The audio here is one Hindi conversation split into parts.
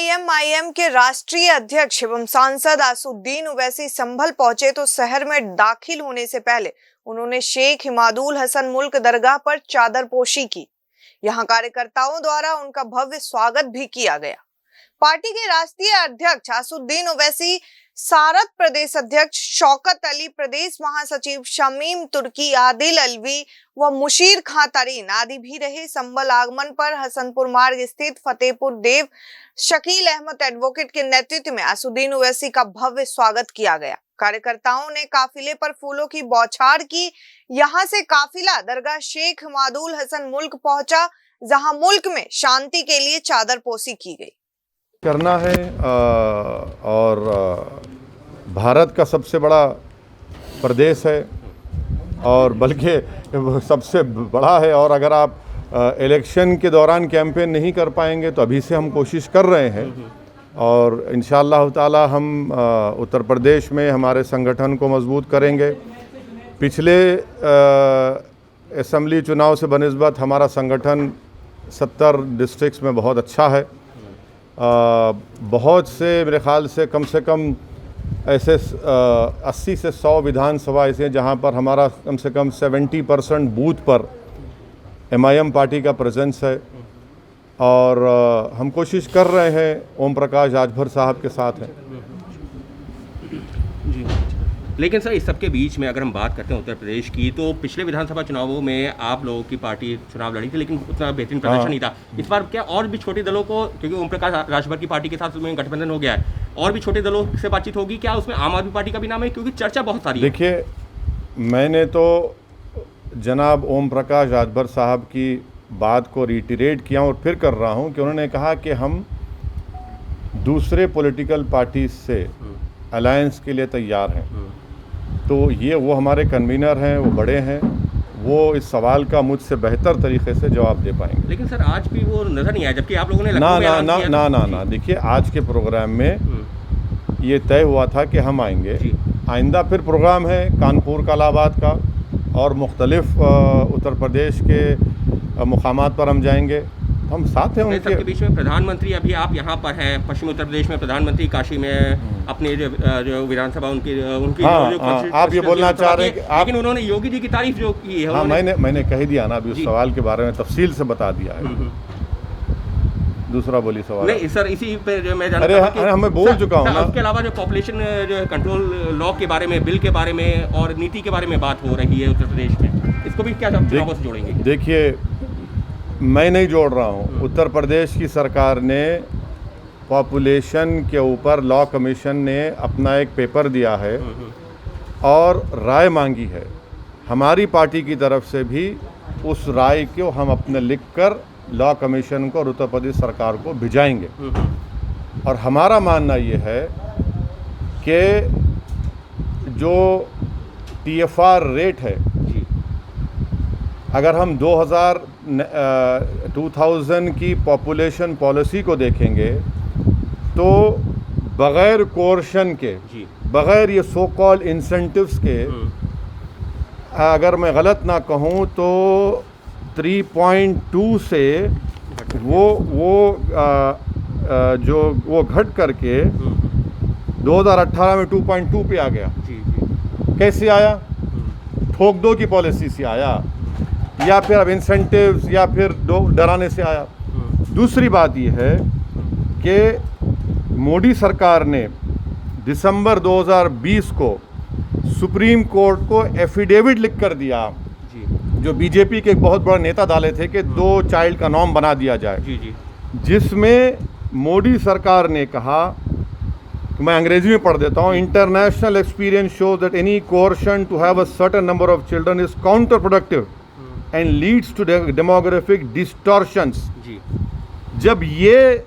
एआईएमआईएम के राष्ट्रीय अध्यक्ष एवं सांसद असदुद्दीन ओवैसी संभल पहुंचे तो शहर में दाखिल होने से पहले उन्होंने शेख इमादुल हसन मुल्क दरगाह पर चादरपोशी की। यहां कार्यकर्ताओं द्वारा उनका भव्य स्वागत भी किया गया। पार्टी के राष्ट्रीय अध्यक्ष असदुद्दीन ओवैसी, सारत प्रदेश अध्यक्ष शौकत अली, प्रदेश महासचिव शमीम तुर्की, आदिल अलवी व मुशीर खां तरीन आदि भी रहे। संभल आगमन पर हसनपुर मार्ग स्थित फतेहपुर देव शकील अहमद एडवोकेट के नेतृत्व में असदुद्दीन ओवैसी का भव्य स्वागत किया गया। कार्यकर्ताओं ने काफिले पर फूलों की बौछार की। यहां से काफिला दरगाह शेख इमादुल हसन मुल्क पहुंचा, जहां मुल्क में शांति के लिए चादरपोशी की गई। करना है और भारत का सबसे बड़ा प्रदेश है और बल्कि सबसे बड़ा है। और अगर आप इलेक्शन के दौरान कैंपेन नहीं कर पाएंगे तो अभी से हम कोशिश कर रहे हैं और इंशाअल्लाह ताला हम उत्तर प्रदेश में हमारे संगठन को मजबूत करेंगे। पिछले असेंबली चुनाव से बनिस्बत हमारा संगठन 70 डिस्ट्रिक्ट्स में बहुत अच्छा है। बहुत से मेरे ख्याल से कम ऐसे 80 से 100 विधानसभा ऐसे हैं जहाँ पर हमारा कम से कम 70% बूथ पर एमआईएम पार्टी का प्रेजेंस है और हम कोशिश कर रहे हैं। ओम प्रकाश राजभर साहब के साथ हैं। लेकिन सर, इस सब के बीच में अगर हम बात करते हैं उत्तर प्रदेश की, तो पिछले विधानसभा चुनावों में आप लोगों की पार्टी चुनाव लड़ी थी लेकिन उतना बेहतरीन प्रदर्शन नहीं था। इस बार क्या और भी छोटे दलों को, क्योंकि ओम प्रकाश राजभर की पार्टी के साथ उसमें गठबंधन हो गया है, और भी छोटे दलों से बातचीत होगी क्या? उसमें आम आदमी पार्टी का भी नाम है, क्योंकि चर्चा बहुत सारी है। देखिए, मैंने तो जनाब ओम प्रकाश राजभर साहब की बात को रिटरेट किया और फिर कर रहा हूँ कि उन्होंने कहा कि हम दूसरे पॉलिटिकल पार्टी से अलायंस के लिए तैयार हैं। तो ये वो हमारे कन्वीनर हैं, वो बड़े हैं, वो इस सवाल का मुझसे बेहतर तरीके से जवाब दे पाएंगे। लेकिन सर, आज भी वो नजर नहीं आया, जबकि आप लोगों ने ना देखिए, आज के प्रोग्राम में ये तय हुआ था कि हम आएंगे। आइंदा फिर प्रोग्राम है कानपुर का, इलाहाबाद का और मुख्तलिफ उत्तर प्रदेश के मुकामात पर हम जाएंगे। हम साथ हैं उनके। सबके बीच में प्रधानमंत्री, अभी आप यहाँ पर हैं पश्चिमी उत्तर प्रदेश में, प्रधानमंत्री काशी में अपने जो विधानसभा उनकी आप ये बोलना चाह रहे हैं कि लेकिन उन्होंने योगी जी की तारीफ जो की है। हाँ, मैंने कह दिया ना, अभी उस सवाल के बारे में तफसील से बता दिया है। दूसरा बोली सवाल। नहीं सर, इसी पे जो मैं मैं बोल चुका हूँ ना। उसके अलावा जो पॉपुलेशन जो कंट्रोल लॉ के बारे में, बिल के बारे में और नीति के बारे में बात हो रही है उत्तर प्रदेश में, इसको भी क्या चुनावों से जोड़ेंगे? देखिए, मैं नहीं जोड़ रहा हूँ। उत्तर प्रदेश की सरकार ने पॉपुलेशन के ऊपर लॉ कमीशन ने अपना एक पेपर दिया है और राय मांगी है। हमारी पार्टी की तरफ से भी उस राय को हम अपने लिखकर लॉ कमीशन को और उत्तर प्रदेश सरकार को भिजाएंगे। और हमारा मानना ये है कि जो TFR रेट है, अगर हम 2000 की पॉपुलेशन पॉलिसी को देखेंगे तो बग़ैर कोर्शन के, बग़ैर ये सो कॉल इंसेंटिव्स के, अगर मैं गलत ना कहूँ तो 3.2 से वो घट करके 2018 में 2.2 पे आ गया। कैसे आया? ठोक दो की पॉलिसी से आया या फिर अब इंसेंटिव्स या फिर डराने से आया। दूसरी बात यह है कि मोदी सरकार ने दिसंबर 2020 को सुप्रीम कोर्ट को एफिडेविट लिख कर दिया, जो बीजेपी के एक बहुत बड़ा नेता डाले थे कि 2 चाइल्ड का नॉर्म बना दिया जाए, जिसमें मोदी सरकार ने कहा, मैं अंग्रेजी में पढ़ देता हूँ, international experience show that any coercion to have a certain number of children is counterproductive and leads to demographic distortions. जब ये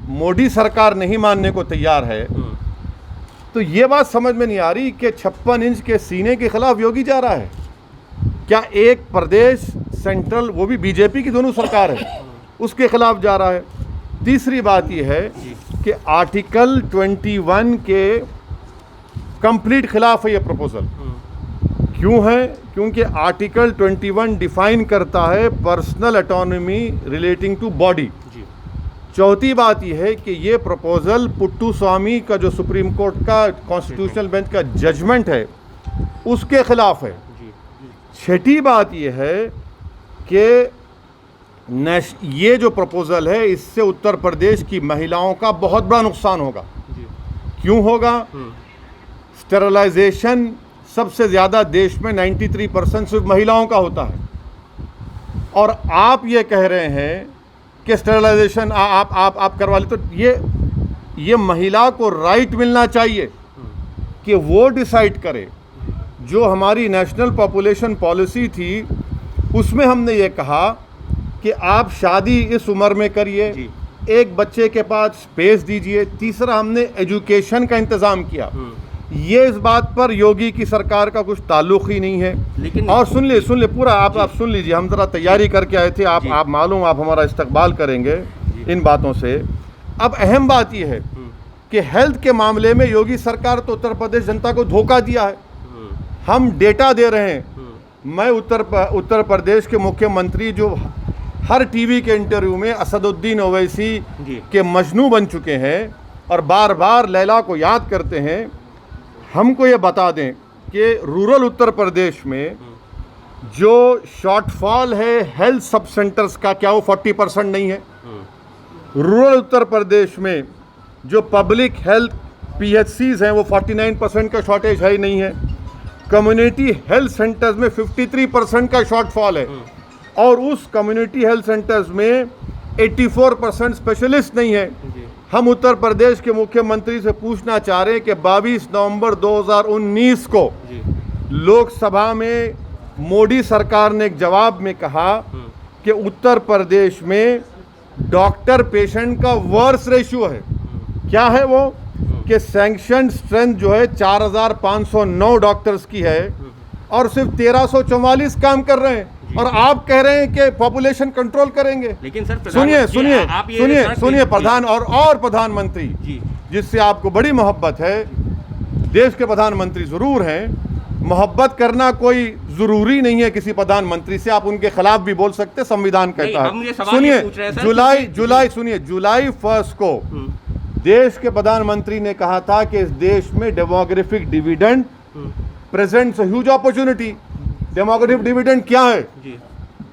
मोदी सरकार नहीं मानने को तैयार है तो ये बात समझ में नहीं आ रही कि 56 इंच के सीने के खिलाफ योगी जा रहा है। क्या एक प्रदेश सेंट्रल, वो भी बीजेपी की दोनों सरकार है, उसके खिलाफ जा रहा है? तीसरी बात यह है कि आर्टिकल 21 के कंप्लीट खिलाफ है ये प्रपोजल। क्यों है? क्योंकि आर्टिकल 21 डिफाइन करता है personal autonomy relating to body. चौथी बात यह है कि ये प्रपोजल पुट्टू स्वामी का जो सुप्रीम कोर्ट का कॉन्स्टिट्यूशनल बेंच का जजमेंट है उसके खिलाफ है। छठी बात यह है कि ये जो प्रपोजल है इससे उत्तर प्रदेश की महिलाओं का बहुत बड़ा नुकसान होगा। क्यों होगा? स्टेरिलाइजेशन सबसे ज़्यादा देश में 93% सिर्फ महिलाओं का होता है, और आप ये कह रहे हैं कि स्टेरिलाइजेशन आप करवा ले, तो ये महिला को राइट मिलना चाहिए कि वो डिसाइड करे। जो हमारी नेशनल पॉपुलेशन पॉलिसी थी उसमें हमने ये कहा कि आप शादी इस उम्र में करिए, एक बच्चे के पास स्पेस दीजिए। तीसरा, हमने एजुकेशन का इंतज़ाम किया। ये इस बात पर योगी की सरकार का कुछ ताल्लुक ही नहीं है। लेकिन और सुन ले पूरा आप सुन लीजिए, हम ज़रा तैयारी करके आए थे, आप मालूम आप हमारा इस्तकबाल करेंगे इन बातों से। अब अहम बात यह है कि हेल्थ के मामले में योगी सरकार तो उत्तर प्रदेश जनता को धोखा दिया है। हम डेटा दे रहे हैं। मैं उत्तर प्रदेश के मुख्यमंत्री जो हर टीवी के इंटरव्यू में असदुद्दीन ओवैसी के मजनू बन चुके हैं और बार बार लैला को याद करते हैं, हमको ये बता दें कि रूरल उत्तर प्रदेश में जो शॉर्टफॉल है हेल्थ सब सेंटर्स का, क्या वो 40% नहीं है? रूरल उत्तर प्रदेश में जो पब्लिक हेल्थ PHCs हैं वो 49% का शॉर्टेज है ही नहीं है। कम्युनिटी हेल्थ सेंटर्स में 53% का शॉर्टफॉल है, और उस कम्युनिटी हेल्थ सेंटर्स में 84% स्पेशलिस्ट नहीं है। हम उत्तर प्रदेश के मुख्यमंत्री से पूछना चाह रहे हैं कि 22 नवंबर 2019 को लोकसभा में मोदी सरकार ने एक जवाब में कहा कि उत्तर प्रदेश में डॉक्टर पेशेंट का वर्स रेशियो है। क्या है वो? कि सैंक्शन स्ट्रेंथ जो है 4509 डॉक्टर्स की है और सिर्फ 1344 काम कर रहे हैं, और आप कह रहे हैं कि पॉपुलेशन कंट्रोल करेंगे। लेकिन सर सुनिए प्रधान और प्रधानमंत्री जिससे आपको बड़ी मोहब्बत है, देश के प्रधानमंत्री जरूर हैं, मोहब्बत करना कोई जरूरी नहीं है किसी प्रधानमंत्री से, आप उनके खिलाफ भी बोल सकते, संविधान कहता है। सुनिए, जुलाई 1 को देश के प्रधानमंत्री ने कहा था कि इस देश में demographic dividend presents a huge opportunity. Demographic dividend क्या है?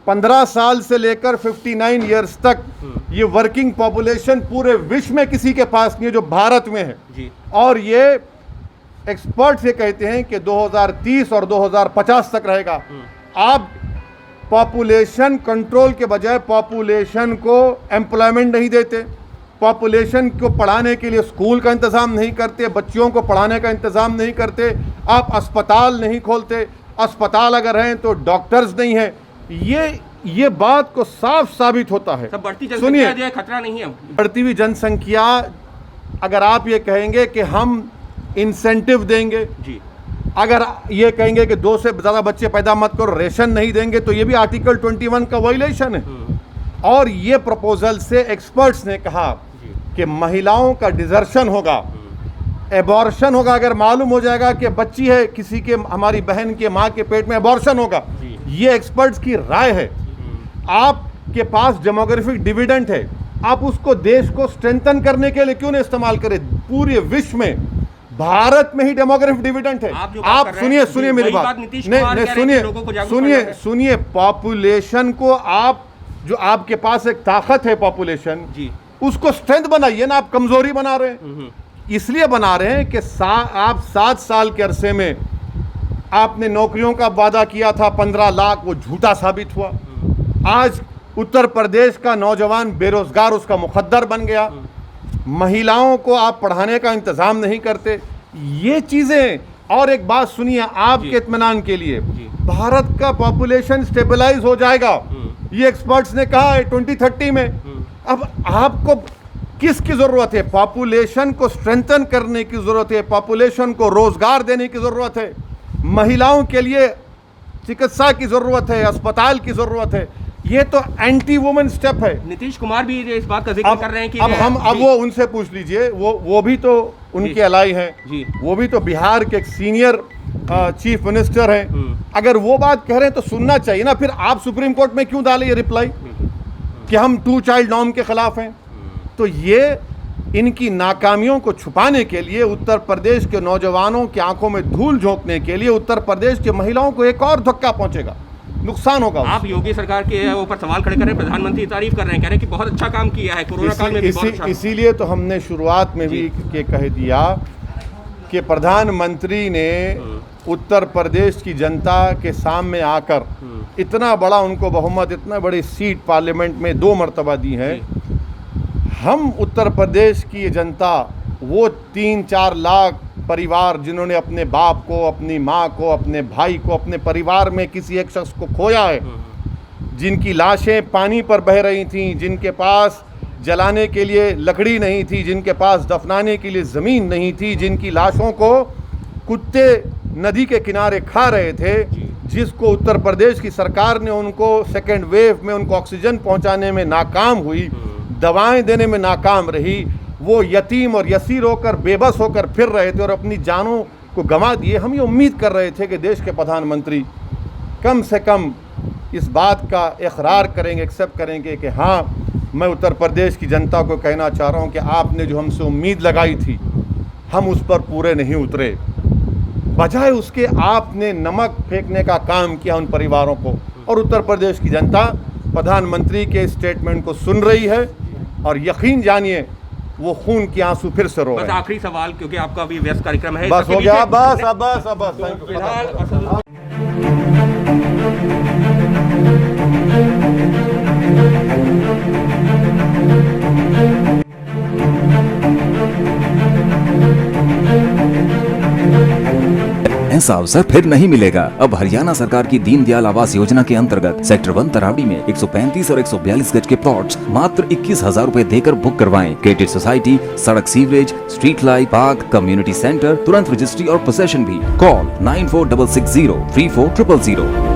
15 साल से लेकर 59 ईयर्स तक ये वर्किंग पॉपुलेशन पूरे विश्व में किसी के पास नहीं है जो भारत में है। और ये एक्सपर्ट्स ये कहते हैं कि 2030 और 2050 तक रहेगा। आप पॉपुलेशन कंट्रोल के बजाय पॉपुलेशन को एम्प्लॉयमेंट नहीं देते, पॉपुलेशन को पढ़ाने के लिए स्कूल का इंतज़ाम नहीं करते, बच्चियों को पढ़ाने का इंतज़ाम नहीं करते, आप अस्पताल नहीं खोलते, अस्पताल अगर हैं तो डॉक्टर्स नहीं हैं। ये बात को साफ साबित होता है। बढ़ती जनसंख्या जो है खतरा नहीं है। बढ़ती हुई जनसंख्या, अगर आप ये कहेंगे कि हम इंसेंटिव देंगे, अगर ये कहेंगे कि 2 से ज़्यादा बच्चे पैदा मत करो, रेशन नहीं देंगे, तो ये भी आर्टिकल 21 का वायलेशन है। और ये प्रपोजल से एक्सपर्ट्स ने कहा कि महिलाओं का डिजर्शन होगा, एबॉर्शन होगा। अगर मालूम हो जाएगा कि बच्ची है किसी के, हमारी बहन के माँ के पेट में, एबॉर्शन होगा। ये एक्सपर्ट्स की राय है। आपके पास डेमोग्राफिक डिविडेंड है, आप उसको देश को स्ट्रेंथन करने के लिए क्यों नहीं इस्तेमाल करें? पूरे विश्व में, भारत में ही डेमोग्राफिक डिविडेंड है। आप सुनिए मेरी बात, नहीं सुनिए, पॉपुलेशन को आप, जो आपके पास एक ताकत है पॉपुलेशन, उसको स्ट्रेंथ बनाइए ना, आप कमजोरी बना रहे हैं। इसलिए बना रहे हैं कि आप 7 साल के अरसे में आपने नौकरियों का वादा किया था 15 लाख, वो झूठा साबित हुआ। आज उत्तर प्रदेश का नौजवान बेरोजगार उसका मुकद्दर बन गया। महिलाओं को आप पढ़ाने का इंतजाम नहीं करते, ये चीजें। और एक बात सुनिए आपके इत्मीनान के लिए, भारत का पॉपुलेशन स्टेबलाइज हो जाएगा, ये एक्सपर्ट्स ने कहा है 2030 में। अब आपको किसकी ज़रूरत है? पॉपुलेशन को स्ट्रेंथन करने की ज़रूरत है, पॉपुलेशन को रोज़गार देने की ज़रूरत है, महिलाओं के लिए चिकित्सा की ज़रूरत है, अस्पताल की ज़रूरत है। ये तो एंटी वुमेन स्टेप है। नीतीश कुमार भी इस बात का जिक्र कर रहे हैं कि अब वो उनसे पूछ लीजिए, वो भी तो उनके अलाई हैं, वो भी तो बिहार के एक सीनियर चीफ मिनिस्टर हैं। अगर वो बात कह रहे हैं तो सुनना चाहिए ना। फिर आप सुप्रीम कोर्ट में क्यों डाले ये रिप्लाई कि हम 2 चाइल्ड नॉर्म के खिलाफ हैं? तो ये इनकी नाकामियों को छुपाने के लिए, उत्तर प्रदेश के नौजवानों की आंखों में धूल झोंकने के लिए उत्तर प्रदेश की महिलाओं को एक और धक्का पहुंचेगा, नुकसान होगा। आप योगी सरकार के ऊपर सवाल खड़े कर रहे हैं, प्रधानमंत्री तारीफ कर रहे हैं, कह रहे हैं कि बहुत अच्छा काम किया है कोरोना काल में भी बहुत अच्छा। इसीलिए तो हमने शुरुआत में भी के कह दिया कि प्रधानमंत्री ने उत्तर प्रदेश की जनता के सामने आकर इतना बड़ा उनको बहुमत, इतना बड़ी सीट पार्लियामेंट में 2 मरतबा दी है। हम उत्तर प्रदेश की जनता, वो 3-4 लाख परिवार जिन्होंने अपने बाप को, अपनी माँ को, अपने भाई को, अपने परिवार में किसी एक शख्स को खोया है, जिनकी लाशें पानी पर बह रही थीं, जिनके पास जलाने के लिए लकड़ी नहीं थी, जिनके पास दफनाने के लिए ज़मीन नहीं थी, जिनकी लाशों को कुत्ते नदी के किनारे खा रहे थे, जिसको उत्तर प्रदेश की सरकार ने उनको सेकेंड वेव में उनको ऑक्सीजन पहुंचाने में नाकाम हुई, दवाएं देने में नाकाम रही, वो यतीम और यसीर होकर बेबस होकर फिर रहे थे और अपनी जानों को गंवा दिए। हम ये उम्मीद कर रहे थे कि देश के प्रधानमंत्री कम से कम इस बात का इकरार करेंगे, एक्सेप्ट करेंगे कि हाँ, मैं उत्तर प्रदेश की जनता को कहना चाह रहा हूँ कि आपने जो हमसे उम्मीद लगाई थी हम उस पर पूरे नहीं उतरे। बजाय उसके आपने नमक फेंकने का काम किया उन परिवारों को, और उत्तर प्रदेश की जनता प्रधानमंत्री के स्टेटमेंट को सुन रही है और यकीन जानिए वो खून की आंसू फिर से रो रहे हैं। बस आखिरी सवाल, क्योंकि आपका अभी व्यस्त कार्यक्रम है। बस हो गया, बस फिलहाल ऐसा अवसर फिर नहीं मिलेगा। अब हरियाणा सरकार की दीनदयाल आवास योजना के अंतर्गत सेक्टर 1 तरावड़ी में 135 और 142 गज के प्लॉट्स मात्र 21,000 रुपए देकर बुक करवाएं। क्रेडिट सोसाइटी, सड़क, sewerage, street light, park, community centre, तुरंत रजिस्ट्री और पोसेशन भी। कॉल 9460 34 000।